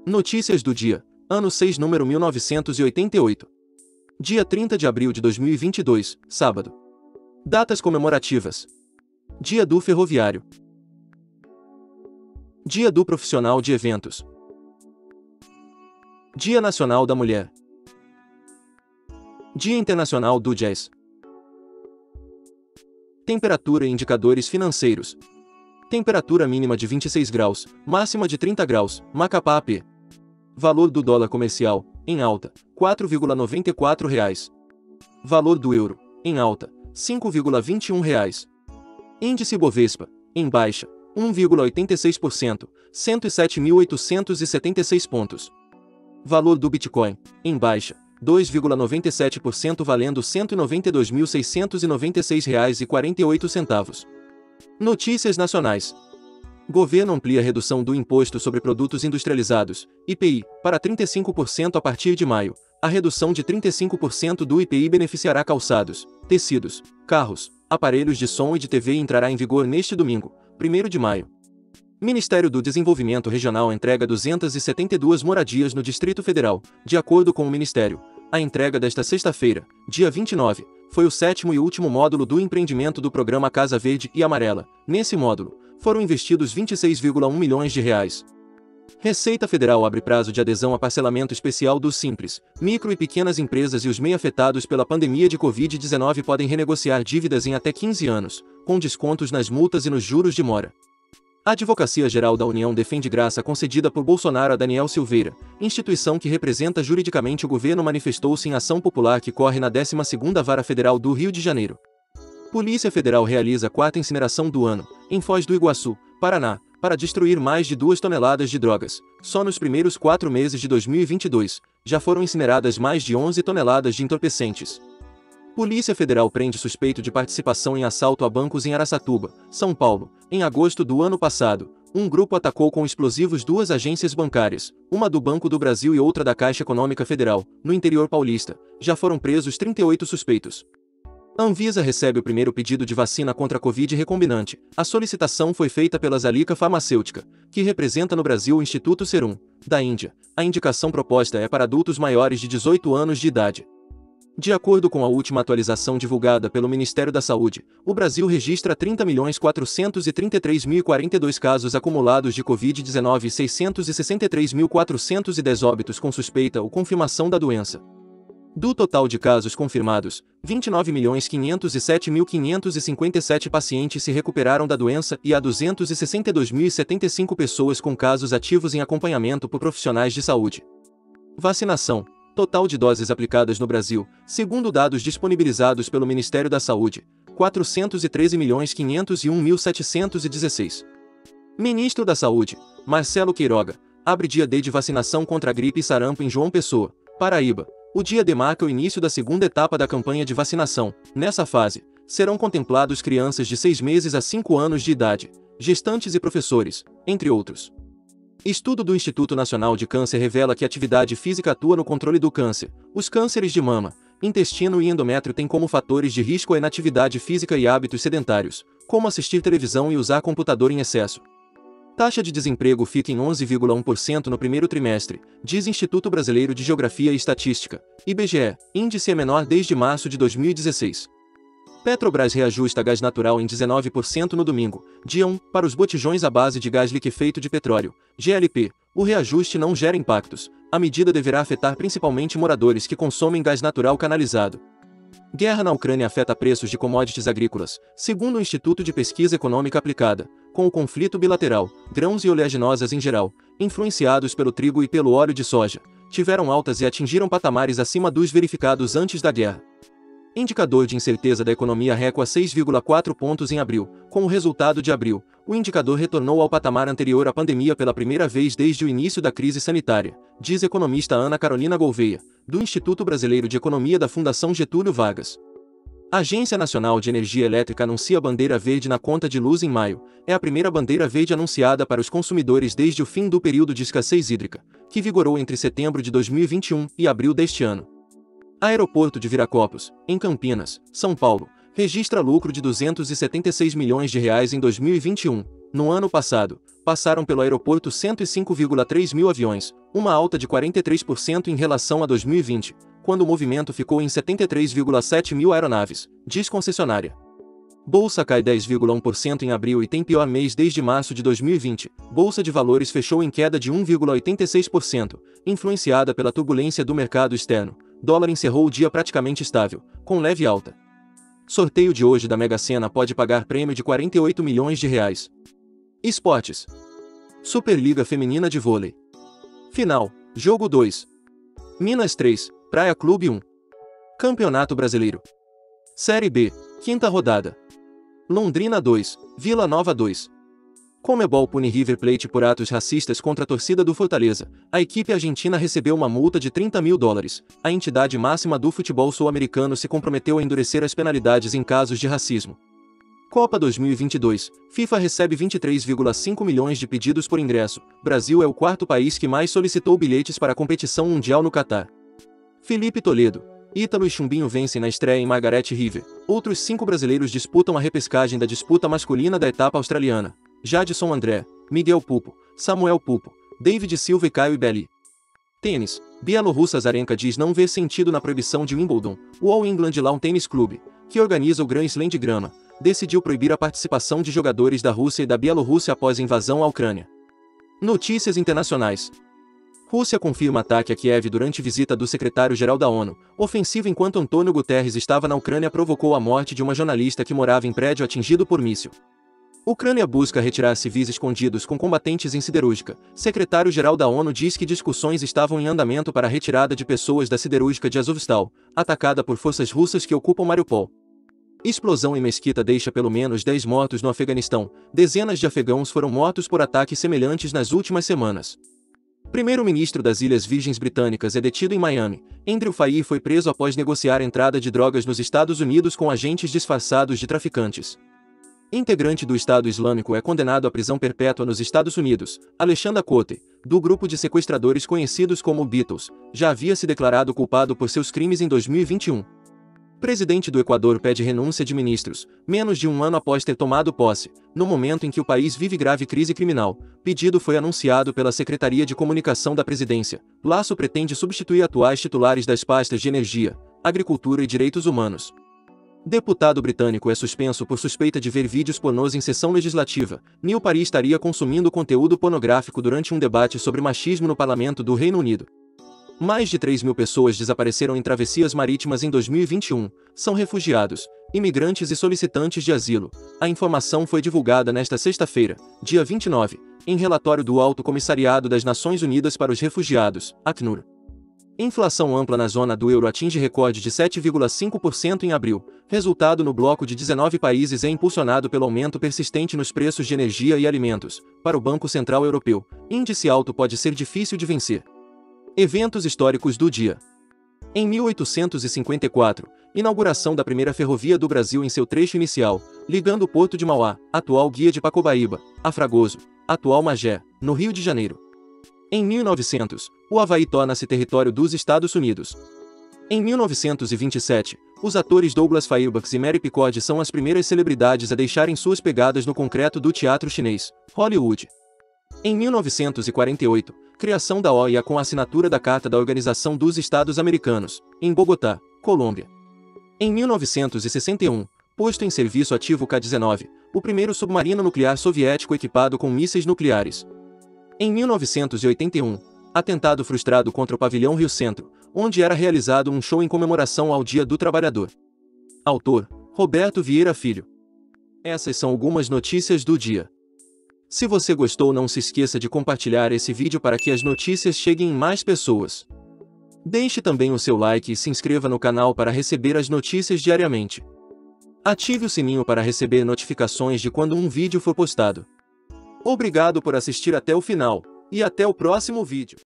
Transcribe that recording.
Notícias do dia, ano 6, número 1988. Dia 30 de abril de 2022, sábado. Datas comemorativas. Dia do Ferroviário. Dia do Profissional de Eventos. Dia Nacional da Mulher. Dia Internacional do Jazz. Temperatura e indicadores financeiros. Temperatura mínima de 26 graus, máxima de 30 graus, Macapá AP. Valor do dólar comercial, em alta, R$ 4,94. Valor do euro, em alta, R$ 5,21. Índice Bovespa, em baixa, 1,86%, 107.876 pontos. Valor do Bitcoin, em baixa, 2,97%, valendo R$ 192.696,48. Notícias nacionais. Governo amplia a redução do Imposto sobre Produtos Industrializados, IPI, para 35% a partir de maio. A redução de 35% do IPI beneficiará calçados, tecidos, carros, aparelhos de som e de TV e entrará em vigor neste domingo, 1º de maio. Ministério do Desenvolvimento Regional entrega 272 moradias no Distrito Federal. De acordo com o Ministério, a entrega desta sexta-feira, dia 29, foi o 7º e último módulo do empreendimento do programa Casa Verde e Amarela. Nesse módulo, foram investidos R$ 26,1 milhões. Receita Federal abre prazo de adesão a parcelamento especial do Simples, micro e pequenas empresas e os MEI afetados pela pandemia de Covid-19 podem renegociar dívidas em até 15 anos, com descontos nas multas e nos juros de mora. A Advocacia Geral da União defende graça concedida por Bolsonaro a Daniel Silveira, instituição que representa juridicamente o governo, manifestou-se em ação popular que corre na 12ª Vara Federal do Rio de Janeiro. Polícia Federal realiza a 4ª incineração do ano, em Foz do Iguaçu, Paraná, para destruir mais de 2 toneladas de drogas. Só nos primeiros 4 meses de 2022, já foram incineradas mais de 11 toneladas de entorpecentes. Polícia Federal prende suspeito de participação em assalto a bancos em Araçatuba, São Paulo. Em agosto do ano passado, um grupo atacou com explosivos 2 agências bancárias, uma do Banco do Brasil e outra da Caixa Econômica Federal, no interior paulista. Já foram presos 38 suspeitos. A Anvisa recebe o primeiro pedido de vacina contra a Covid recombinante. A solicitação foi feita pela Zalica Farmacêutica, que representa no Brasil o Instituto Serum, da Índia. A indicação proposta é para adultos maiores de 18 anos de idade. De acordo com a última atualização divulgada pelo Ministério da Saúde, o Brasil registra 30.433.042 casos acumulados de Covid-19 e 663.410 óbitos com suspeita ou confirmação da doença. Do total de casos confirmados, 29.507.557 pacientes se recuperaram da doença e há 262.075 pessoas com casos ativos em acompanhamento por profissionais de saúde. Vacinação. Total de doses aplicadas no Brasil, segundo dados disponibilizados pelo Ministério da Saúde, 413.501.716. Ministro da Saúde, Marcelo Queiroga, abre dia D de vacinação contra a gripe e sarampo em João Pessoa, Paraíba. O dia D marca o início da segunda etapa da campanha de vacinação. Nessa fase, serão contemplados crianças de 6 meses a 5 anos de idade, gestantes e professores, entre outros. Estudo do Instituto Nacional de Câncer revela que a atividade física atua no controle do câncer. Os cânceres de mama, intestino e endométrio têm como fatores de risco a inatividade física e hábitos sedentários, como assistir televisão e usar computador em excesso. Taxa de desemprego fica em 11,1% no primeiro trimestre, diz Instituto Brasileiro de Geografia e Estatística, IBGE, índice é menor desde março de 2016. Petrobras reajusta gás natural em 19% no domingo, dia 1, para os botijões à base de gás liquefeito de petróleo, GLP. O reajuste não gera impactos, a medida deverá afetar principalmente moradores que consomem gás natural canalizado. Guerra na Ucrânia afeta preços de commodities agrícolas, segundo o Instituto de Pesquisa Econômica Aplicada, com o conflito bilateral, grãos e oleaginosas em geral, influenciados pelo trigo e pelo óleo de soja, tiveram altas e atingiram patamares acima dos verificados antes da guerra. Indicador de incerteza da economia recua 6,4 pontos em abril. Com o resultado de abril, o indicador retornou ao patamar anterior à pandemia pela primeira vez desde o início da crise sanitária, diz economista Ana Carolina Gouveia, do Instituto Brasileiro de Economia da Fundação Getúlio Vargas. A Agência Nacional de Energia Elétrica anuncia bandeira verde na conta de luz em maio. É a primeira bandeira verde anunciada para os consumidores desde o fim do período de escassez hídrica, que vigorou entre setembro de 2021 e abril deste ano. Aeroporto de Viracopos, em Campinas, São Paulo, registra lucro de R$ 276 milhões em 2021. No ano passado, passaram pelo aeroporto 105,3 mil aviões, uma alta de 43% em relação a 2020, quando o movimento ficou em 73,7 mil aeronaves, diz concessionária. Bolsa cai 10,1% em abril e tem pior mês desde março de 2020. Bolsa de Valores fechou em queda de 1,86%, influenciada pela turbulência do mercado externo. Dólar encerrou o dia praticamente estável, com leve alta. Sorteio de hoje da Mega Sena pode pagar prêmio de 48 milhões de reais. Esportes. Superliga Feminina de Vôlei. Final. Jogo 2. Minas 3, Praia Clube 1. Campeonato Brasileiro. Série B, quinta rodada. Londrina 2, Vila Nova 2. Conmebol pune River Plate por atos racistas contra a torcida do Fortaleza. A equipe argentina recebeu uma multa de $30 mil. A entidade máxima do futebol sul-americano se comprometeu a endurecer as penalidades em casos de racismo. Copa 2022. FIFA recebe 23,5 milhões de pedidos por ingresso. Brasil é o quarto país que mais solicitou bilhetes para a competição mundial no Catar. Felipe Toledo, Ítalo e Chumbinho vencem na estreia em Margaret River. Outros 5 brasileiros disputam a repescagem da disputa masculina da etapa australiana. Jadson André, Miguel Pupo, Samuel Pupo, David Silva e Caio Ibelli. Tênis. Bielorrussa Azarenka diz não ver sentido na proibição de Wimbledon. O All England Lawn Tennis Club, que organiza o Grand Slam de grama, decidiu proibir a participação de jogadores da Rússia e da Bielorrússia após a invasão à Ucrânia. Notícias internacionais. Rússia confirma ataque a Kiev durante visita do secretário-geral da ONU. Ofensiva enquanto Antônio Guterres estava na Ucrânia provocou a morte de uma jornalista que morava em prédio atingido por míssil. Ucrânia busca retirar civis escondidos com combatentes em siderúrgica. Secretário-geral da ONU diz que discussões estavam em andamento para a retirada de pessoas da siderúrgica de Azovstal, atacada por forças russas que ocupam Mariupol. Explosão em mesquita deixa pelo menos 10 mortos no Afeganistão. Dezenas de afegãos foram mortos por ataques semelhantes nas últimas semanas. Primeiro-ministro das Ilhas Virgens Britânicas é detido em Miami. Andrew Faye foi preso após negociar entrada de drogas nos Estados Unidos com agentes disfarçados de traficantes. Integrante do Estado Islâmico é condenado à prisão perpétua nos Estados Unidos. Alexandre Cote, do grupo de sequestradores conhecidos como Beatles, já havia se declarado culpado por seus crimes em 2021. Presidente do Equador pede renúncia de ministros, menos de um ano após ter tomado posse, no momento em que o país vive grave crise criminal. Pedido foi anunciado pela Secretaria de Comunicação da Presidência. Laço pretende substituir atuais titulares das pastas de Energia, Agricultura e Direitos Humanos. Deputado britânico é suspenso por suspeita de ver vídeos pornôs em sessão legislativa. Neil Paris estaria consumindo conteúdo pornográfico durante um debate sobre machismo no parlamento do Reino Unido. Mais de 3 mil pessoas desapareceram em travessias marítimas em 2021. São refugiados, imigrantes e solicitantes de asilo. A informação foi divulgada nesta sexta-feira, dia 29, em relatório do Alto Comissariado das Nações Unidas para os Refugiados, ACNUR. Inflação ampla na zona do euro atinge recorde de 7,5% em abril. Resultado no bloco de 19 países é impulsionado pelo aumento persistente nos preços de energia e alimentos. Para o Banco Central Europeu, índice alto pode ser difícil de vencer. Eventos históricos do dia. Em 1854, inauguração da primeira ferrovia do Brasil em seu trecho inicial, ligando o Porto de Mauá, atual Guia de Pacobaíba, a Fragoso, atual Magé, no Rio de Janeiro. Em 1900, o Havaí torna-se território dos Estados Unidos. Em 1927, os atores Douglas Fairbanks e Mary Pickford são as primeiras celebridades a deixarem suas pegadas no concreto do teatro chinês, Hollywood. Em 1948, criação da OEA com a assinatura da Carta da Organização dos Estados Americanos, em Bogotá, Colômbia. Em 1961, posto em serviço ativo K-19, o primeiro submarino nuclear soviético equipado com mísseis nucleares. Em 1981, atentado frustrado contra o pavilhão Rio Centro, onde era realizado um show em comemoração ao Dia do Trabalhador. Autor: Roberto Vieira Filho. Essas são algumas notícias do dia. Se você gostou, não se esqueça de compartilhar esse vídeo para que as notícias cheguem em mais pessoas. Deixe também o seu like e se inscreva no canal para receber as notícias diariamente. Ative o sininho para receber notificações de quando um vídeo for postado. Obrigado por assistir até o final, e até o próximo vídeo.